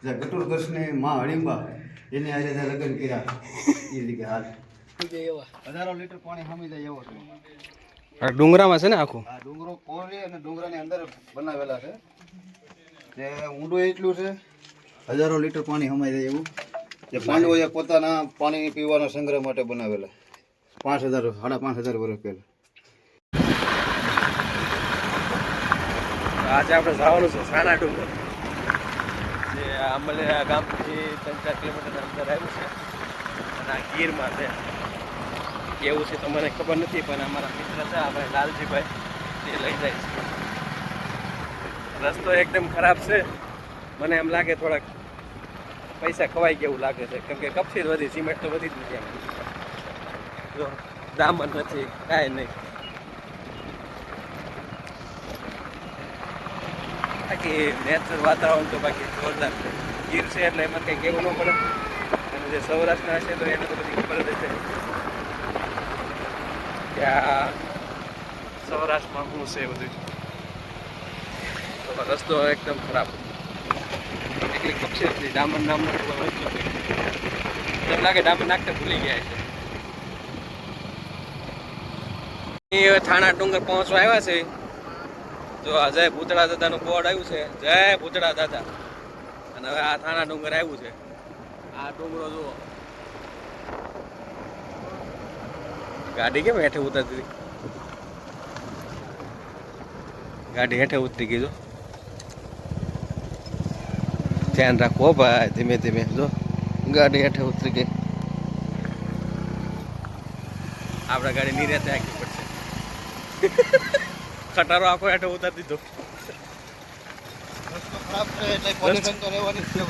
જે ગટુરગઢની માં હળીંબા એની આજે લગ્ન કર્યા એ લીધે હાલ 1000 લીટર પાણી સામી જાય એવો છે. આ ડુંગરામાં છે ને આખું? આ ડુંગરો કોરી અને ડુંગરાની અંદર બનાવેલા છે. જે ઊંડું એટલું છે 1000 લીટર પાણી હમાઈ જાય એવું. જે પાંડવોએ પોતાના પાણી પીવાના સંગ્રહ માટે બનાવેલા 5000 5.5 વર્ષ પહેલા. આજે આપણે જવાનું છે સાના ડુંગર, જે આંબલિયા ગામથી 3-4 કિલોમીટર અંદર આવ્યું છે અને આ ગીરમાં છે. કેવું છે તો મને ખબર નથી, પણ અમારા મિત્ર છે આપણે લાલજીભાઈ તે લઈ જાય છે. રસ્તો એકદમ ખરાબ છે, મને એમ લાગે થોડાક પૈસા ખવાઈ ગયા લાગે છે, કેમ કે કપસી જ વધી, સિમેન્ટ તો વધી જ નથી. એમ જો દામન નથી, કાંઈ નહીં. બાકી નેચરલ વાતાવરણ તો બાકી જોરદાર છે. ગીર છે એટલે એમાં કંઈ કહેવું ન પડે, અને જે સૌરાષ્ટ્રના છે તો એને તો બધી ખબર જ છે કે આ સૌરાષ્ટ્રમાં શું છે બધું. તો રસ્તો એકદમ ખરાબ, એટલી કક્ષી હતી. ડામર નામનો એમ લાગે ડામર નાખતા ભૂલી ગયા છે. એ થાણા ડુંગર પહોંચવા આવ્યા છે. જો આ જય ભૂતળા દાદાનું બોર્ડ આવ્યું છે, જય ભૂતળા દાદા. અને હવે આ થાણા ડુંગર આવ્યું છે. આ ડુંગરો જુઓ. ગાડી કેમ હેઠે ઉતરતી? ગાડી હેઠે ઉતરી ગઈ. જો ધ્યાન રાખો ભાઈ, ધીમે ધીમે. જો ગાડી હેઠે ઉતરી ગઈ. આપણે ગાડી નિરાતે આખી પડશે. ખટારો આખો હેઠે ઉતારી દીધો. ખરાબ છે એટલે પોલ્યુશન તો રહેવાની જ છે.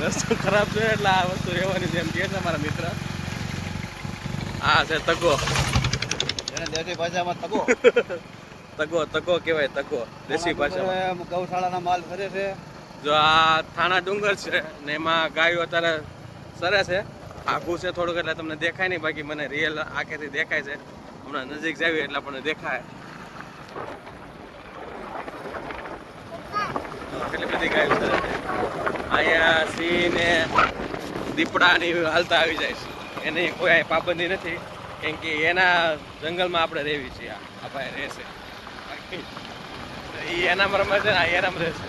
રસ્તો ખરાબ છે એટલે આ વસ્તુ રહેવાની છે એમ કહે છે મારા મિત્ર. આ છે તગો, એને દેશી ભાષામાં તગો તગો કહેવાય. તગો દેશી ભાષામાં. ગૌશાળાના માલ ફરે છે. જો આ થાણા ડુંગર છે ને એમાં ગાયો અત્યારે સરે છે. આઘું છે થોડુંક એટલે તમને દેખાય નહીં, બાકી મને રિયલ આંખેથી દેખાય છે. હમણાં નજીક જાવી એટલે આપણને દેખાય કેટલી બધી ગાયો સરે છે. અહીંયા સિંહ ને દીપડા ને હાલતા આવી જાય છે. એની કોઈ પાબંદી નથી, કેમ કે એના જંગલમાં આપણે રહેવી છીએ. આ ભાઈ રહેશે, એ એનામાં રમે છે ને આ એનામાં રહેશે.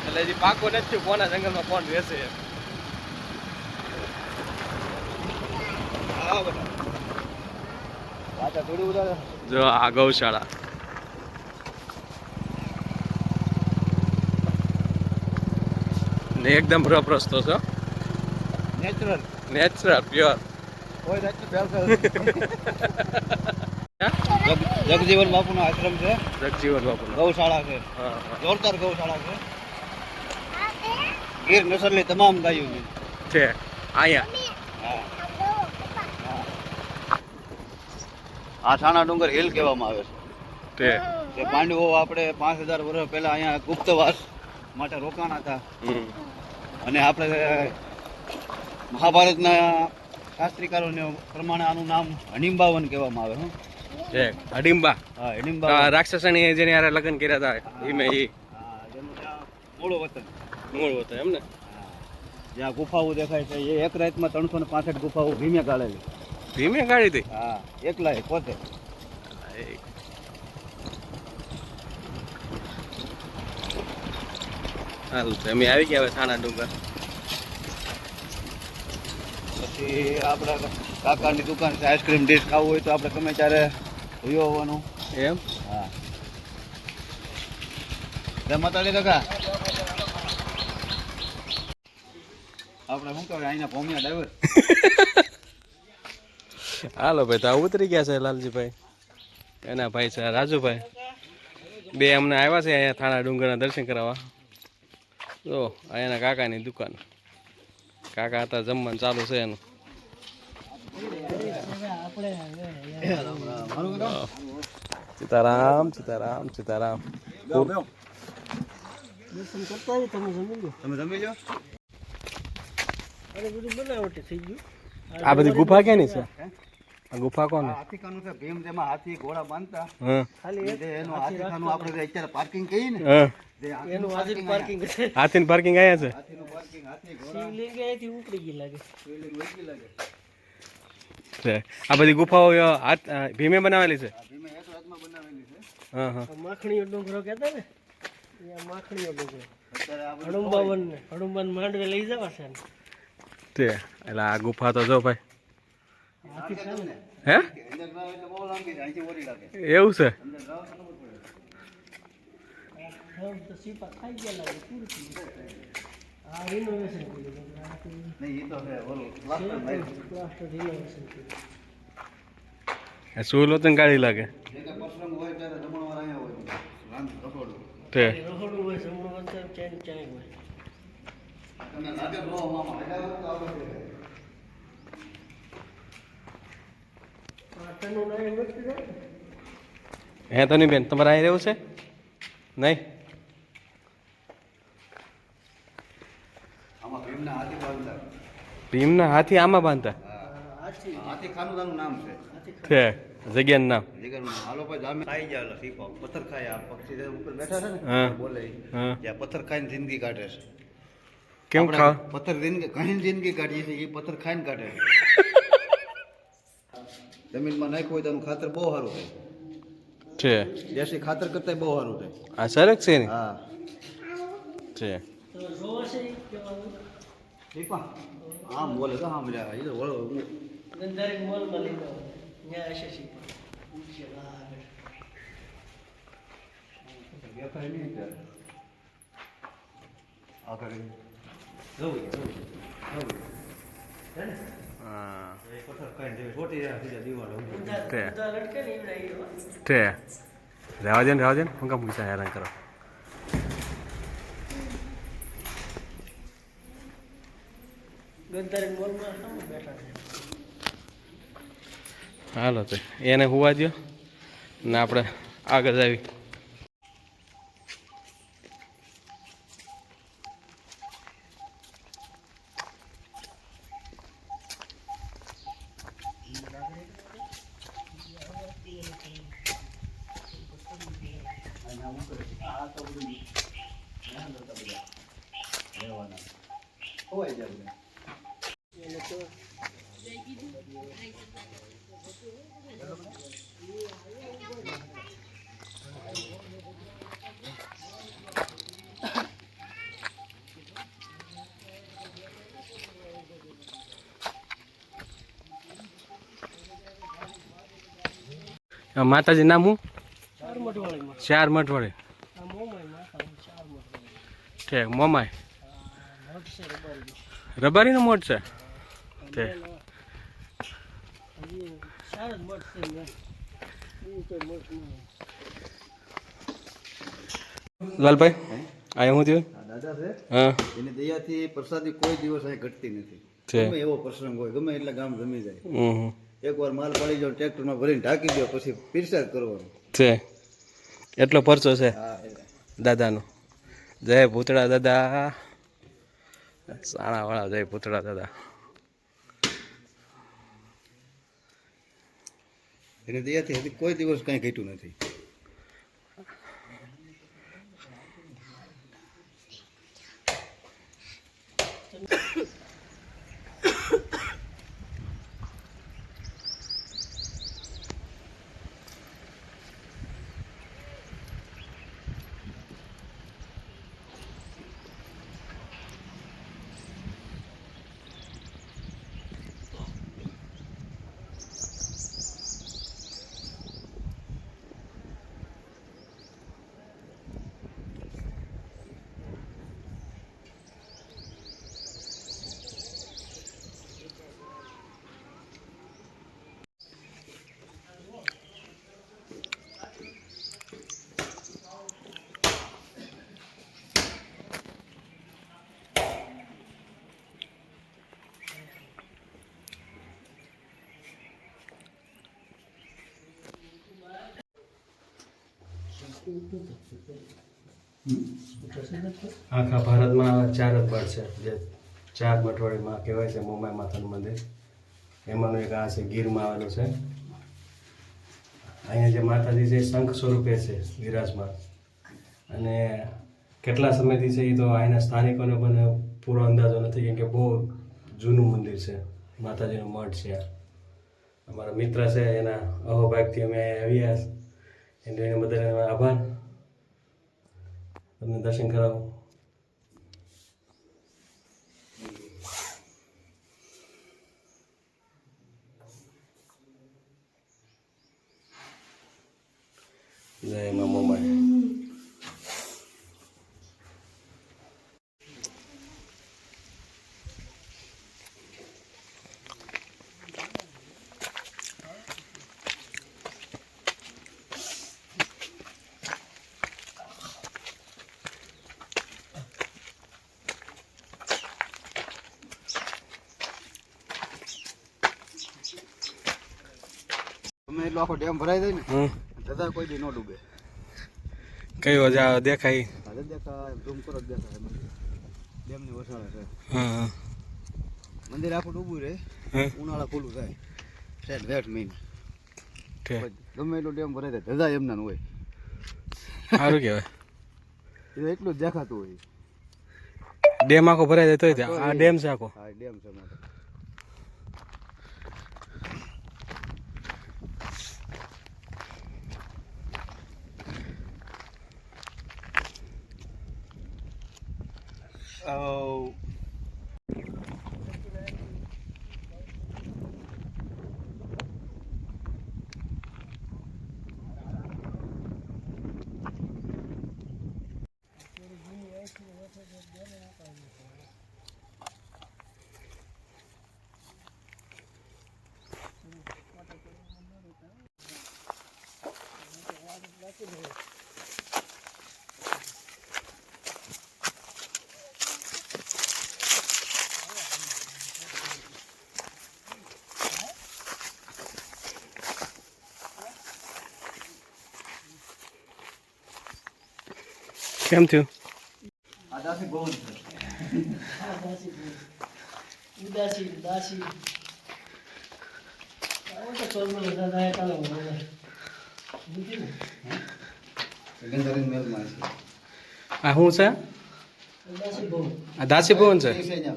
એટલે હજી પાકો નથી થયું કોના જંગલમાં કોણ રહેશે. જો આ ગૌશાળા ને એકદમ રફ રસ્તો છે. Natural pure. જગજીવન બાપુનો આશ્રમ છે. જગજીવન બાપુનો ગૌશાળા છે. જોરદાર ગૌશાળા છે. ગીર નસલની તમામ ગાયો છે અહીંયા. આ થાણા ડુંગર હિલ કહેવામાં આવે છે. જે પાંડવો આપણે 5000 વર્ષ પહેલા અહીંયા ગુપ્તવાસ માટે રોકાણા હતા. અને આપણે મહાભારતના શાસ્ત્રીકારોને પ્રમાણે આનું નામ હડિંબાવન કહેવામાં આવે. છે હડિંબા. હા, હડિંબા રાક્ષસની જેની હારે લગ્ન કર્યા હતા એમાં એ મૂળ વતન. મૂળ હતો એમ ને. જ્યાં ગુફાઓ દેખાય છે એ એક રાતમાં 365 ગુફાઓ ભીમે કાઢેલી. ધીમે કાઢી હતી? હા, એકલા પોતે. સારું છે, અમે આવી ગયા હવે થાણા ડુંગર. પછી આપણા કાકાની દુકાન છે. આઈસ્ક્રીમ ડીશ ખાવું હોય તો આપણે ગમે ત્યારે જોયો હોવાનું. એમ? હા. જય માતાજી કાકા. આપણે શું કહેવાય અહીંના ભોમિયા ડ્રાઈવર. હાલો ભાઈ, તો આ ઉતરી ગયા છે લાલજીભાઈ. એના ભાઈ છે રાજુભાઈ. બે અમને આવ્યા છે અહીંયા થાણા ડુંગરના દર્શન કરાવવા. જો અહીંયાના કાકાની દુકાન. કાકા હતા જમવાનું ચાલુ છે એનું. સીતારામ સીતારામ સીતારામ. તમે જમી લો. આ બધી ગુફા ક્યાંની છે? આ ગુફા કોણ? હાથીખાનું છે. ભીમ જેમાં હાથી ઘોડા બાંધતા. હા, એનું હાથીખાનું આપણે અત્યારે પાર્કિંગ કહીએ ને, હા. એનું હાથીનું પાર્કિંગ છે. હાથીનું પાર્કિંગ અહીંયા છે. હાથીનું પાર્કિંગ હાથી ઘોડા શિવલિંગ અહીંથી ઉપડી ગઈ લાગે. શિવલિંગ વળગી લાગે. છે આ બધી ગુફાઓ ભીમે બનાવેલી છે. આ ભીમે એક રાતમાં બનાવેલી છે. હા હા આ માખણીયો ડુંગરો કહેતા ને, અહીંયા માખણીયો ડુંગરો. અત્યારે આ બધું હડુંબાવન માંડવે લઈ જવા છે ને. તે એટલે આ ગુફા તો જો ભાઈ હાથી ખાને. હે અંદર જાવ એટલે બહુ લાંબી છે. અહીંથી ઓરી લાગે. એવું છે. અંદર જાવ તો ખબર પડે. આ તો સીપા ખાઈ ગયા લાગે પૂરું થઈ ગયું. આ રિનોવેશન કર્યું. નહીં એ તો છે ઓલું પ્લાસ્ટર નહીં. પ્લાસ્ટર રિનોવેશન કર્યું. આ સુલો તને ગાડી લાગે જે કે પ્રસંગ હોય ત્યારે જમણવાર અહીંયા હોય. રાંધ રસોડું. તે રહોડું હોય, જમણું અંતર ચાય હોય. તમને લાગે રો મામા હજાર તો આવડે છે. પાટણનું નામ વસ્તુ જાય ને. હે તો નહીં બેન તમારે અહીં રહેવું છે નહીં આમાં ભીમના હાથી બાંધતા. ભીમના હાથી આમાં બાંધતા હાથી હાથી ખાનું નામ છે. છે જગ્યાનું નામ જગરનું હાલો ભાઈ જામે ખાઈ જાય સીપો પથ્થર ખાય આ પક્ષી જે ઉપર બેઠા છે ને હા. બોલે હા ત્યાં પથ્થર ખાઈને જિંદગી કાઢે છે. કેમ આપણે ખા પથ્થર કહીને જિંદગી કાઢીએ છીએ એ પથ્થર ખાઈને કાઢે છે. જમીનમાં નાખ્યું હોય તો એનું ખાતર બહુ સારું થાય. છે દેશી ખાતર કરતા બહુ સારું થાય. આ સરક છે ને હા છે તો જોવા છે ઈ કહેવાનું. દીપા આમ બોલે તો આમ લ્યા એ તો વળો ગંધારી મોલમાં લઈ જાઓ. ત્યાં હશે સીપા. ઉડશે બહાર. દેખાય નહીં ત્યારે આગળ જવું હા પથ્થર ખાઈને જેવી છોટી રહ્યા સીધા દિવાલો તે ઊંધા લટકે ને એવડા એવા. તે રહેવા દે ને હું કામ પૂછા હેરાન કરો ગંધારી મોલમાં સામે બેઠા છે. હાલો તે એને હોવા દો ને આપણે આગળ આવી ખોવાઈ જાય બધા. એને તો માતાજી નામ હું ચાર મઠવાળીમાં. ચાર મઠવાડે આ મોમાઈ માતા ચાર મઠવાળી. ઠીક મોમાય મઠ છે રબારી. રબારીનો મોટ છે તે હજી ચાર જ મઠ છે ને. બીજું કોઈ મઠ નહીં. લાલભાઈ અહીંયા શું થયું આ દાદા છે હા એની દયાથી પ્રસાદી કોઈ દિવસ અહીં ઘટતી નથી. છે. ગમે એવો પ્રસંગ હોય ગમે એટલે ગામ જમી જાય. હમ એકવાર માલ પાડી જાવ ટ્રેક્ટરમાં ભરીને ઢાંકી દો પછી પીરસાદ કરવાનો. છે એટલો પરચો છે હા દાદાનો જય ભૂતળા દાદા સાણાવાળા જય ભૂતળા દાદા એની દયાથી હજી કોઈ દિવસ કાંઈ ઘટ્યું નથી. આખા ભારતમાં ચાર જ મઠ છે જે ચાર મઠવાડીમાં કહેવાય છે મોમાઈ માતાનું મંદિર એમાંનું એક આ છે ગીરમાં આવેલું છે અહીંયા જે માતાજી છે એ શંખ સ્વરૂપે છે વિરાજમાન અને કેટલા સમયથી છે એ તો અહીંના સ્થાનિકોને પણ પૂરો અંદાજો નથી કેમ કે બહુ જૂનું મંદિર છે, માતાજીનું મઠ છે. અમારા મિત્ર છે એના અહોભાગથી અમે આવ્યા એને બધાને આભાર. તમને દર્શન કરાવું. જય મા મોમાઈ. તમે એટલો આખો ડેમ ભરાઈ જાય ને ધજા કોઈ દી ન ડૂબે. કયો દેખાય? હાલે દેખાય, ઝૂમ કરો જ દેખાય. ડેમની વસાળે છે. હા. મંદિર આખું ડૂબું રહે, ઉનાળા ખુલ્લું થાય. સેટ વેટ મહિને ગમે એટલો ડેમ ભરાઈ જાય, ધજા એમના હોય. સારું કહેવાય. એ એટલું જ દેખાતું હોય. ડેમ આખો ભરાઈ જાય તોય આ ડેમ છે આખો. હા, ડેમ છે માટે. Oh. કેમ થયું? આ દાસી બહુ છે. ઉદાસી દાસી આવો તો ચોરમલ દાદા એ કાલે બોલે બુદ્ધિ ને ગંધારી મેલમાં છે. આ શું છે? ઉદાસી બહુ આ દાસી ભવન છે.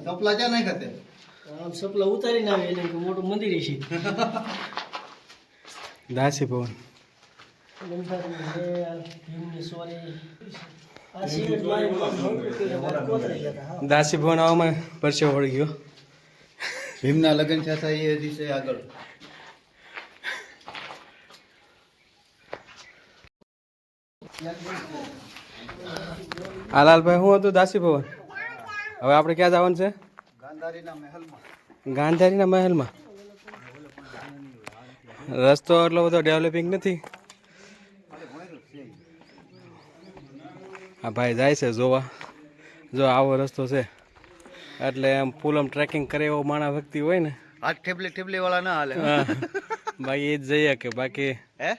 કપલા ક્યાં નહીં ખાતે? આમ સપલા ઉતારીને આવે એટલે કે મોટું મંદિર છે. દાસી ભવન. ગંધારી મેલ ભીમની સોરી આ સિમેન્ટ મારી કોતરી ગયા હતા. દાસી ભવન આવવામાં પરસેવો વળી ગયો. ભીમના લગ્ન થયા હતા એ દિવસે આગળ. આ લાલભાઈ શું હતું દાસી ભવન? હવે આપણે ક્યાં જવાનું છે? ગાંધારીના મહેલમાં. ગાંધારીના મહેલમાં. રસ્તો એટલો બધો ડેવલપિંગ નથી. હા ભાઈ જાય છે જોવા. જો આવો રસ્તો છે એટલે એમ ફૂલ આમ ટ્રેકિંગ કરે એવો માણસ વ્યક્તિ હોય ને. હાથ ઠેબલી વાળા ના હાલે. બાકી એ જ જઈએ કે બાકી હે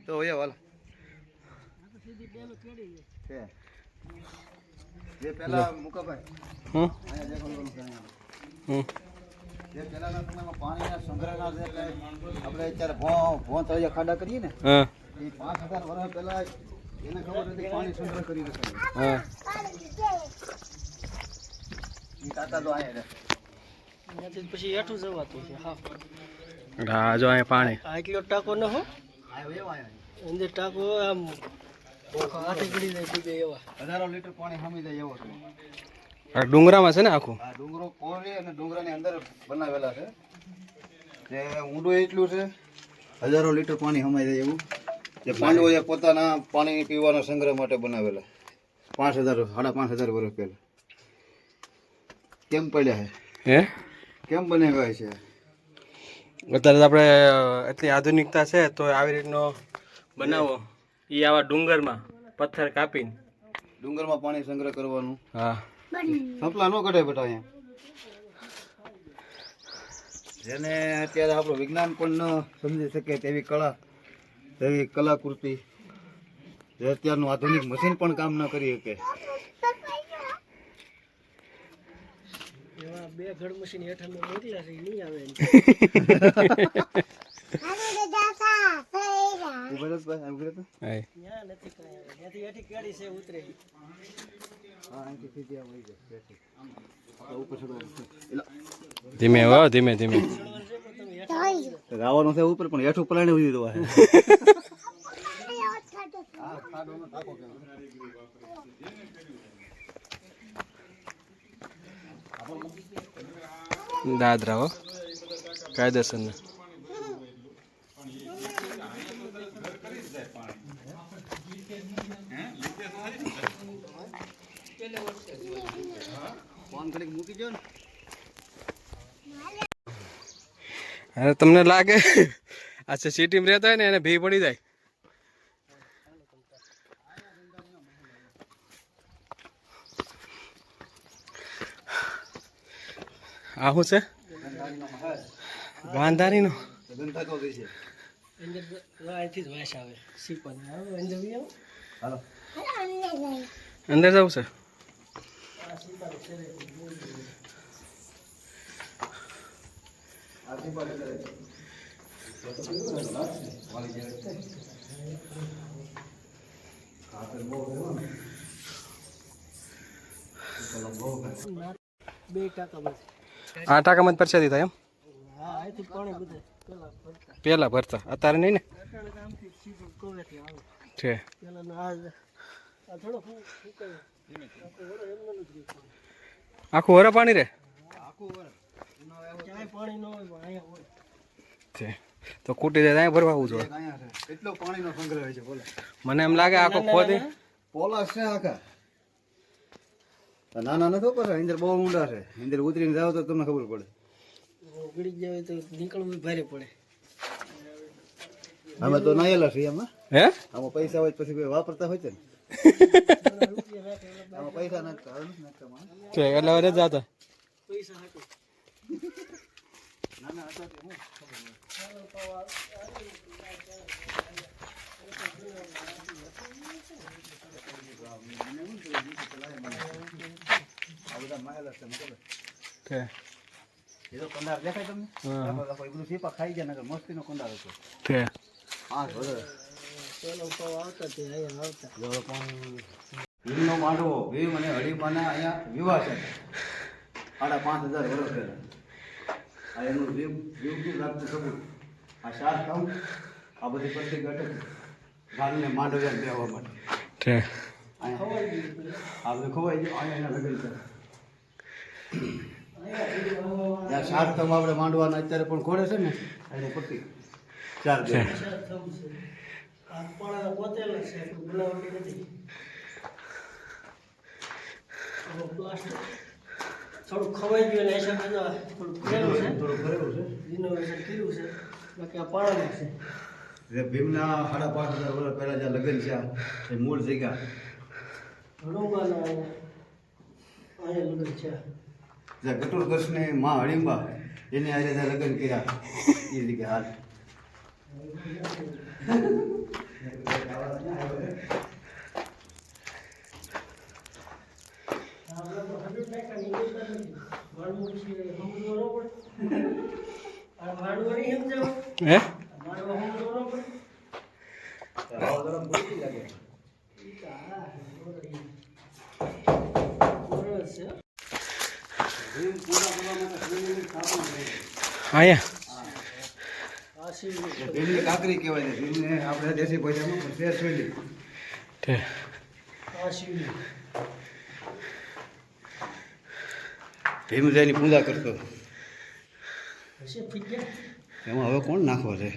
તો હોય વાલા છે જે પેલા મુકાભાઈ અહીંયા દેખાડવાનું છે અહીંયા. જે પેલાના સમયમાં પાણીના સંગ્રહના જે આપણે અત્યારે ભોં તળિયા ખાડા કરીએ ને હા એ 5000 વર્ષ પહેલા એને ખબર હતી પાણી સંગ્રહ કરી રખાય. હા એ કાકા તો અહીંયા રહે. ત્યાંથી પછી હેઠું જવાતું છે. હા હા જો અહીંયા પાણી. આ કિલો ટાંકો ન હો આવ્યો એવો આવ્યો અંદર ટાંકો આમ હાથે ગળી જાય ડૂબે એવા 1000 લીટર પાણી હમી જાય એવો છે. આ ડુંગરામાં છે ને આખું. આ ડુંગરો કોરી અને ડુંગરાની અંદર બનાવેલા છે. જે ઊંડું એટલું છે 1000 લીટર પાણી હમાઈ જાય એવું. જે પાંડવોએ પોતાના પાણી પીવાના સંગ્રહ માટે બનાવેલા 5000 5,500 વર્ષ પહેલા. કેમ પડ્યા છે? હે કેમ બનાવ્યા છે? અત્યારે તો આપણે એટલી આધુનિકતા છે તો આવી રીતનો બનાવો એ આવા ડુંગરમાં પથ્થર કાપીને ડુંગરમાં પાણી સંગ્રહ કરવાનું. હા સપલા ન કઢાય બેટા અહીંયા. જેને અત્યારે આપણું વિજ્ઞાન પણ ન સમજી શકે તેવી કળા તેવી કલાકૃતિ જે અત્યારનું આધુનિક મશીન પણ કામ ન કરી શકે. એવા બે ઘડ મશીન હેઠળ મોકલ્યા છે એ નહીં આવે એમ. ઉભા રહો ભાઈ, ઉભા રહો. હાય. ત્યાં નથી કાંઈ આવે ત્યાંથી હેઠી કેળી છે ઉતરે હા અહીંથી સીધી આ વહી જાય બેસી. આપણે ઉપર ચડવાનું. ધીમે હો ધીમે ધીમે ગાવાનું છે ઉપર પણ હેઠું પલાણે ઉડી દવા છે. દાદરા હો કાયદેસર ને ફોન ઘડીક મૂકી દો ને. અરે તમને લાગે આ સિટીમાં રહેતા હોય ને એને ભી પડી જાય. આ શું છે ગાંધારીનો ગંધા તો છે. અહીંથી જ વાસ આવે સીપણ અંદર બી આવો. હાલો અંદર જવું છે. આ સીપણ છે આથી પાછળ કરે. વાલી જાય. કાતર બહુ હોય ને. તો બહુ કરે. 2 ટકા બસ. આ ટાંકામાં જ પરસાદી થાય એમ હા અહીંથી પાણી બધે પેલા ભરતા પેલા ભરતા અત્યારે નહીં ને અટાણે ગામથી સીપણ કોવેથી આવે છે. પેલા આ થોડો ફૂકાય આખો વરો એમને જ રહ્યું. આખું વરા પાણી રે આખું વર્ષ. ક્યાંય પાણી ન હોય પણ અહીંયા હોય. છે તો કૂટી જાય ત્યાં ભરવા આવું જોઈએ. અહીંયા છે. કેટલો પાણીનો સંગ્રહ હોય છે બોલે. મને એમ લાગે આખો ખોદી પોલા છે આખા. નાના નથી પર અંદર બહુ ઊંડા છે. અંદર ઉતરીને જાવ તો તમને ખબર પડે. ગળી જાય તો નીકળવું ભારે પડે. અમે તો નાયેલા છીએ એમાં. હે આમાં પૈસા હોય તો પછી કોઈ વાપરતા હોય છે ને. આમાં પૈસા નાખતા હવે નથી નાખતા માણસ. છે એટલે હવે નથી જાતા. પૈસા હાટું. નાના હતા તે હું ખબર નહીં. આ બધા માયેલા છે મને ખબર. છે એ તો કંડાર દેખાય તમને? હા. રાખો રાખો એ બધું સીપા ખાઈ ગયા નકર મસ્તીનો કંડાર હતો. છે હા બરાબર. પેલો પાવ આવતા તે અહીંયા આવતા. જો પણ ભીમનો માંડવો ભીમ અને હળીમાના અહીંયા વિવાહ છે 5,500 વર્ષ પહેલા. આ એનું જીવતું લાગતું સબૂત. આ 7 કામ આ બધી પત્તી ઘટક ગામને માંડવ્યા દેવા માટે છે અહીંયા આ બધું ખવાઈ ગયું અહીંયા એના લગન કરે. જ્યાં 7 કામ આપણે માંડવાના અત્યારે પણ ખોડે છે ને એની પત્તી 4 દે. આ પણ પોતેલા છે બનાવટી નથી. પ્લાસ્ટિક થોડું ખવાઈ ગયું ને એસા બધા થોડું ફરેલું છે. થોડું ભરેલું છે. રિનોવેશન કર્યું છે. બાકી આ પાણા છે. જે ભીમના 5,500 વર્ષ પહેલા જ્યાં લગ્ન છે એ મૂળ જગ્યા હનુમાન અહીંયા લગ્ન છે. જ્યાં ગટુરદર્શને માં હળીંબા એને આજે જ્યાં લગ્ન કર્યા એ જગ્યા હાલ. હે અહીંયા ભીમની કાંકરી કહેવાય છે. ભીમને આપણે દેશી ભાષામાં પણ ફેર છોડી. છે ભીમ જઈને પૂજા કરતો. એમાં હવે કોણ નાખવા છે?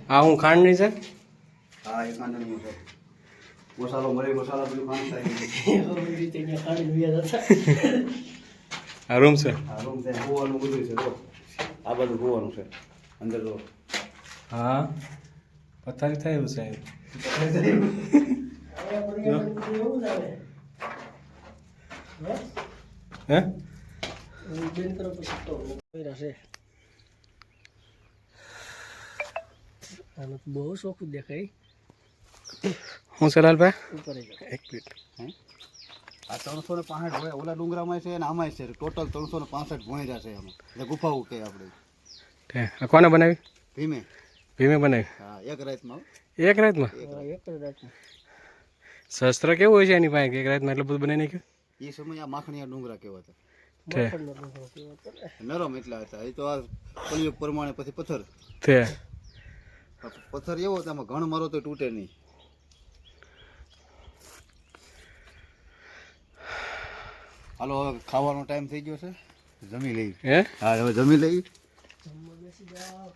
આ હું ખાંડની છે હા એ કાંદળનું છે. મસાલો મરી મસાલા બધું ખાંડ થાય. આ રૂમ છે આ રૂમ છે ગોવાનું બધું છે. જો આ બધું ગોવાનું છે અંદર. જો હા પથારી થાય એવું છે હે બહુ શોખ દેખાય. હું છે લાલભાઈ ઉપર જ એક મિનિટ આ 365 હોય ઓલા ડુંગરામાં છે અને આમાંય છે ટોટલ 365 ભોંયરા છે આમાં એટલે ગુફાઓ કે આપણે કોને બનાવી ભીમે ભીમે બનાવી હા એક રાતમાં એક રાતમાં એક જ રાતમાં શસ્ત્ર કેવું હોય છે એની પાસે એક રાતમાં એટલું બધું બનાવી નાખ્યું એ સમય આ માખણીયા ડુંગરા કહેવાતા છે મખણનો ડુંગરો કહેવાતો ને. નરમ એટલા હતા એ તો આ કલયુગ પ્રમાણે પછી પથ્થર તે પથ્થર એવો હતો આમાં ઘણ મારો તો તૂટે નહીં હાલો હવે ખાવાનો ટાઈમ થઈ ગયો છે જમી લઈ હે હા હવે જમી લઈ જમવા બેસી જાઓ.